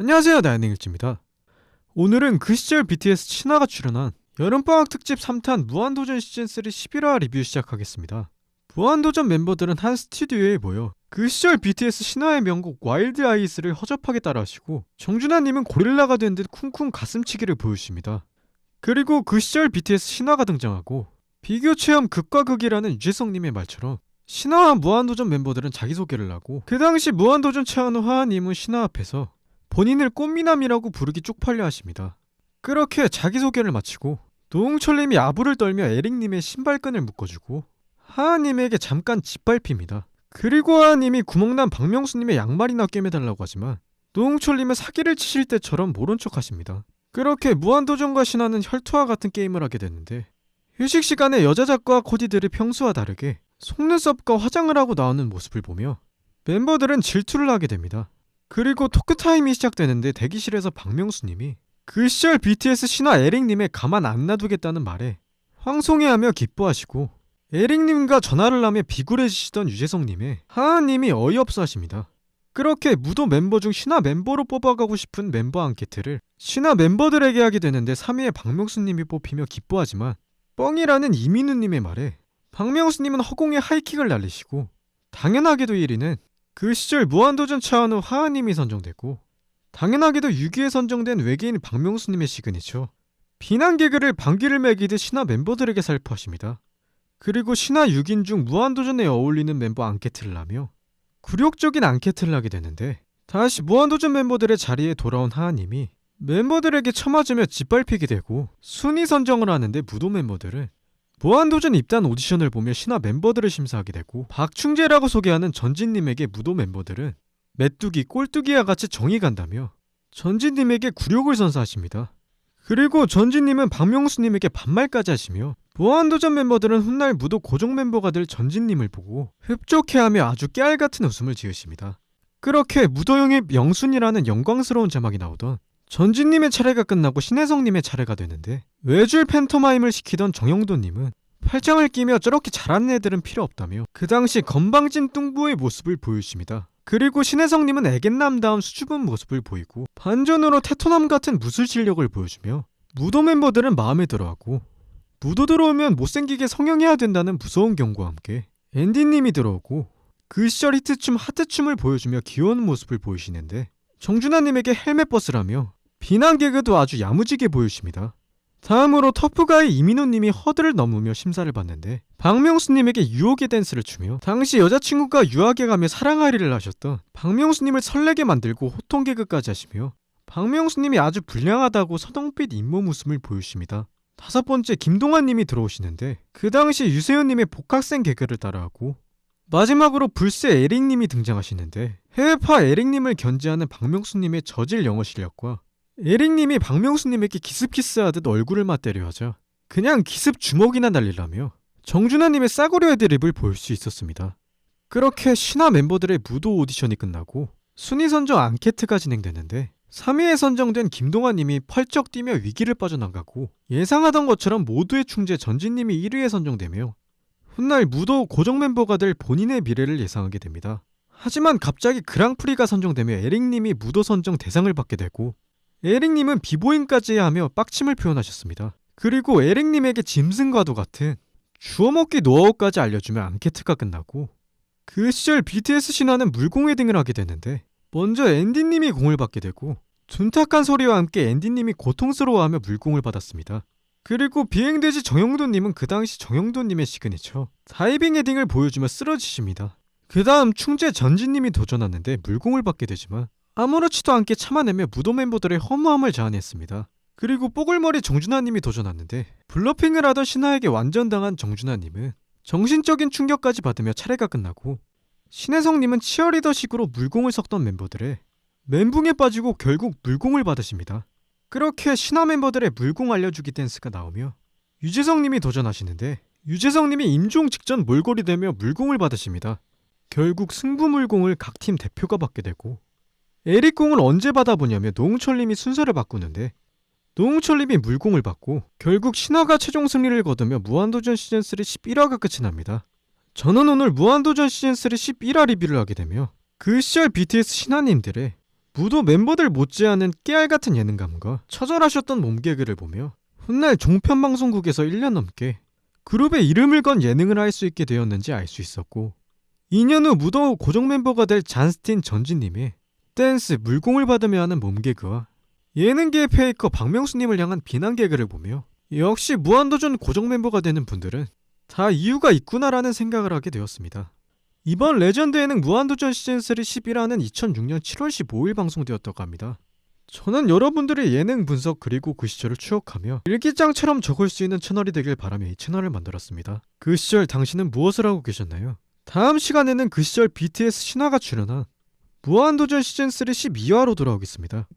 안녕하세요, 나연행일지입니다. 오늘은 그 시절 BTS 신화가 출연한 여름방학 특집 3탄 무한도전 시즌3 11화 리뷰 시작하겠습니다. 무한도전 멤버들은 한 스튜디오에 모여 그 시절 BTS 신화의 명곡 와일드 아이스를 허접하게 따라하시고, 정준하님은 고릴라가 된 듯 쿵쿵 가슴치기를 보여주십니다. 그리고 그 시절 BTS 신화가 등장하고 비교 체험 극과 극이라는 유재석님의 말처럼 신화와 무한도전 멤버들은 자기소개를 하고, 그 당시 무한도전 체험한 화하님은 신화 앞에서 본인을 꽃미남이라고 부르기 쪽팔려 하십니다. 그렇게 자기소개를 마치고 노홍철님이 아부를 떨며 에릭님의 신발끈을 묶어주고 하하님에게 잠깐 짓밟힙니다. 그리고 하하님이 구멍난 박명수님의 양말이나 꿰매달라고 하지만 노홍철님은 사기를 치실 때처럼 모른 척 하십니다. 그렇게 무한도전과 신화는 혈투와 같은 게임을 하게 됐는데, 휴식 시간에 여자 작가 코디들이 평소와 다르게 속눈썹과 화장을 하고 나오는 모습을 보며 멤버들은 질투를 하게 됩니다. 그리고 토크타임이 시작되는데 대기실에서 박명수님이 그 시절 BTS 신화 에릭님의 가만 안 놔두겠다는 말에 황송해하며 기뻐하시고, 에릭님과 전화를 하며 비굴해지시던 유재석님의 하하님이 어이없어 하십니다. 그렇게 무도 멤버 중 신화 멤버로 뽑아가고 싶은 멤버 앙케트를 신화 멤버들에게 하게 되는데 3위에 박명수님이 뽑히며 기뻐하지만, 뻥이라는 이민우님의 말에 박명수님은 허공에 하이킥을 날리시고, 당연하게도 1위는 그 시절 무한도전 차은우 하하님이 선정되고, 당연하게도 6위에 선정된 외계인 박명수님의 시그니처 비난 개그를 방귀를 매기듯 신화 멤버들에게 살포하십니다. 그리고 신화 6인 중 무한도전에 어울리는 멤버 앙케트를 하며 굴욕적인 앙케트를 하게 되는데, 다시 무한도전 멤버들의 자리에 돌아온 하하님이 멤버들에게 처맞으며 짓밟히게 되고, 순위 선정을 하는데 무도 멤버들은 무한도전 입단 오디션을 보며 신화 멤버들을 심사하게 되고, 박충재라고 소개하는 전진님에게 무도 멤버들은 메뚜기, 꼴뚜기와 같이 정이 간다며 전진님에게 굴욕을 선사하십니다. 그리고 전진님은 박명수님에게 반말까지 하시며, 무한도전 멤버들은 훗날 무도 고정 멤버가 될 전진님을 보고 흡족해하며 아주 깨알같은 웃음을 지으십니다. 그렇게 무도영의 영순이라는 영광스러운 자막이 나오던 전진님의 차례가 끝나고 신혜성님의 차례가 되는데, 외줄 팬터마임을 시키던 정영도님은 팔짱을 끼며 저렇게 잘하는 애들은 필요 없다며 그 당시 건방진 뚱보의 모습을 보여주십니다. 그리고 신혜성님은 애견남다운 수줍은 모습을 보이고 반전으로 테토남 같은 무술 실력을 보여주며 무도 멤버들은 마음에 들어하고, 무도 들어오면 못생기게 성형해야 된다는 무서운 경고와 함께 앤디님이 들어오고 그 시절 히트춤 하트춤을 보여주며 귀여운 모습을 보이시는데, 정준하님에게 헬멧버스라며 비난 개그도 아주 야무지게 보여주십니다. 다음으로 터프가이 이민호님이 허들을 넘으며 심사를 받는데, 박명수님에게 유혹의 댄스를 추며 당시 여자친구가 유학에 가며 사랑하리를 하셨던 박명수님을 설레게 만들고 호통 개그까지 하시며 박명수님이 아주 불량하다고 서동빛 잇몸 웃음을 보여주십니다. 다섯 번째 김동환님이 들어오시는데, 그 당시 유세윤님의 복학생 개그를 따라하고, 마지막으로 불새 에릭님이 등장하시는데 해외파 에릭님을 견제하는 박명수님의 저질 영어 실력과 에릭님이 박명수님에게 기습키스하듯 얼굴을 맞대려 하자 그냥 기습 주먹이나 날리라며 정준하님의 싸구려 애드립을 볼 수 있었습니다. 그렇게 신화 멤버들의 무도 오디션이 끝나고 순위 선정 앙케트가 진행되는데, 3위에 선정된 김동환님이 펄쩍 뛰며 위기를 빠져나가고, 예상하던 것처럼 모두의 충재 전진님이 1위에 선정되며 훗날 무도 고정 멤버가 될 본인의 미래를 예상하게 됩니다. 하지만 갑자기 그랑프리가 선정되며 에릭님이 무도 선정 대상을 받게 되고, 에릭님은 비보잉까지 해야 하며 빡침을 표현하셨습니다. 그리고 에릭님에게 짐승과도 같은 주워먹기 노하우까지 알려주며 앙케트가 끝나고, 그 시절 BTS 신화는 물공 헤딩을 하게 되는데, 먼저 앤디님이 공을 받게 되고 둔탁한 소리와 함께 앤디님이 고통스러워하며 물공을 받았습니다. 그리고 비행돼지 정영도님은 그 당시 정영도님의 시그니처 다이빙 헤딩을 보여주며 쓰러지십니다. 그 다음 충재 전진님이 도전하는데 물공을 받게 되지만 아무렇지도 않게 참아내며 무도 멤버들의 허무함을 자아냈습니다. 그리고 뽀글머리 정준하님이 도전하는데 블러핑을 하던 신하에게 완전당한 정준하님은 정신적인 충격까지 받으며 차례가 끝나고, 신혜성님은 치어리더식으로 물공을 섞던 멤버들의 멘붕에 빠지고 결국 물공을 받으십니다. 그렇게 신화 멤버들의 물공 알려주기 댄스가 나오며 유재석님이 도전하시는데, 유재석님이 임종 직전 몰골이 되며 물공을 받으십니다. 결국 승부 물공을 각 팀 대표가 받게 되고, 에릭공을 언제 받아보냐며 노홍철님이 순서를 바꾸는데, 노홍철님이 물공을 받고 결국 신화가 최종 승리를 거두며 무한도전 시즌3 11화가 끝이 납니다. 저는 오늘 무한도전 시즌3 11화 리뷰를 하게 되며 그 시절 BTS 신화님들의 무도 멤버들 못지않은 깨알같은 예능감과 처절하셨던 몸개그를 보며 훗날 종편 방송국에서 1년 넘게 그룹의 이름을 건 예능을 할 수 있게 되었는지 알 수 있었고, 2년 후 무도 고정 멤버가 될 잔스틴 전지님의 댄스 물공을 받으며 하는 몸개그와 예능계의 페이커 박명수님을 향한 비난 개그를 보며 역시 무한도전 고정 멤버가 되는 분들은 다 이유가 있구나라는 생각을 하게 되었습니다. 이번 레전드 예능 무한도전 시즌3 11화는 2006년 7월 15일 방송되었다고 합니다. 저는 여러분들의 예능 분석 그리고 그 시절을 추억하며 일기장처럼 적을 수 있는 채널이 되길 바라며 이 채널을 만들었습니다. 그 시절 당신은 무엇을 하고 계셨나요? 다음 시간에는 그 시절 BTS 신화가 출연한 무한도전 시즌3 12화로 돌아오겠습니다.